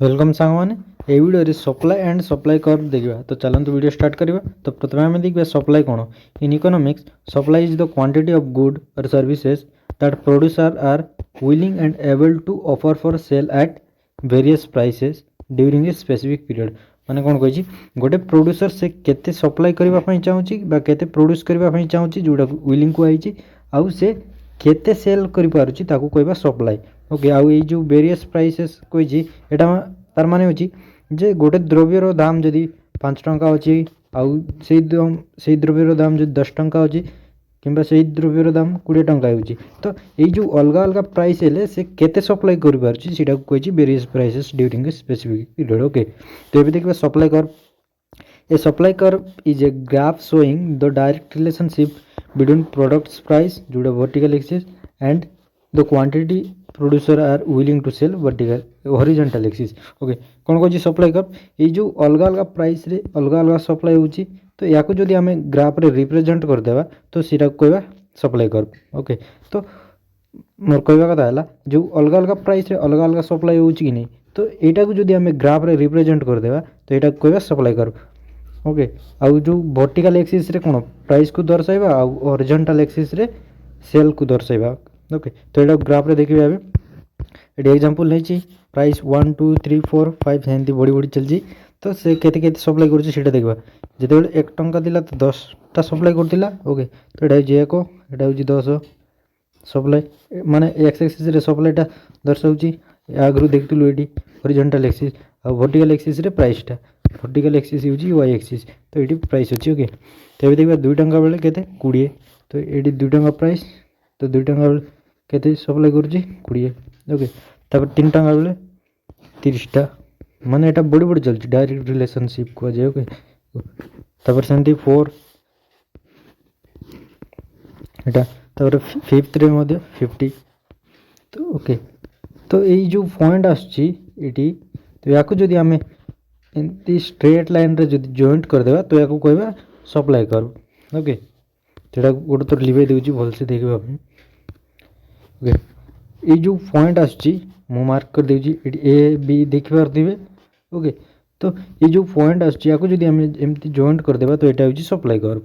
Welcome सांगने ये video supply and supply curve देखा। तो चलते वीडियो स्टार्ट करवा। तो प्रथम आम देखा सप्लाई कौन। In economics supply is the quantity of good और services that producer are willing and able to offer for sale at various prices during a specific period. माने कौन कही गोटे प्रोड्यूसर से केते सप्लाई करने चाहूँगी केते प्रोड्यूस करने चाहूँगी जोटा विलिंग कहुई आउ से केते सेल कर सप्लाई। ओके आउ ये जो वेरियस प्राइसेस कही एटा तार माने होची जे गोटे द्रव्यर दाम जदि 5 टंका अच्छी आउ से द्रव्यर दाम जो 10 टंका अच्छी किंबा से द्रव्यर दाम 20 टंका होची तो ये जो अलग अलग प्राइस हेले से केते सप्लाई कर पारछि सेटा कहि various prices during a specific period. Okay तो ये देखिए supply curve. A supply curve is a graph showing the direct relationship between products price जोड़ा vertical axis and the quantity producer are willing to sell vertical horizontal axis. Okay कौन कह supply curve ये जो अलग अलग price रे अलग अलग सप्लाई होची तो या जदि आम ग्राफ रे रिप्रेजेंट करदेवा तो सीटा कहवा सप्लाई कर्व। ओके तो मोर कहवा कथा है जो अलग अलग प्राइस रे अलग अलग सप्लाई होची कि नहीं तो यहाँ को जदि आम ग्राफ रे रिप्रेजेंट करदेवा तो यहाँ कहवा सप्लाई कर्व। ओके आउ जो वर्टिकल एक्सिस रे कौन प्राइस को दर्शाइबा आउ हॉरिजॉन्टल एक्सिस रे सेल को दर्शाइबा। ओके तो यहाँ ग्राफ रे देखिए ये एग्जांपल नहीं प्राइस 1 2 3 4 5 एमती बढ़ी बढ़ी चलती तो से केते सप्लाई कर देखा जो 1 टंका दिला तो 10टा सप्लाई करथिला। ओके तो यहाँ जे को यहाँ हूँ 10 सप्लाई माने एक्स एक्सिस रे सप्लाईटा दर्शाऊँगी आगु देखिलु ये हॉरिजॉन्टल एक्सिस आ वर्टिकल एक्सिस रे प्राइसटा वर्टिकल एक्सिस हूँ वाई एक्सिस तो ये प्राइस अच्छी। ओके तो ये देखा 2 टंका बेले केते 20 तो ये 2 टंका प्राइस तो 2 टंका बेले केते सप्लाई कर 20। ओके तापर 3 टंका बेले 30टा माने एटा बड़ी बड़ी चलती डायरेक्ट रिलेशनशिप को जाए। ओके तापर सेमती 4 एटा तापर 5th रे मध्य 50 तो ओके तो ये जो पॉइंट आछी एटी तो या जदि आम एमती स्ट्रेट लाइन रे जदि जॉइंट करदेवा तो या कहवा सप्लाई कर्व। ओके तो गोटे थोड़ा लिभे दूसरी भलसे देखा। ओके ये जो पॉइंट आछी मु मार्क कर देउची ए बी देखि पारथिबे। ओके तो ये जो पॉइंट आछी या जदि आम एमती जॉइंट करदेवा तो यहाँ हूँ सप्लाई कर्व।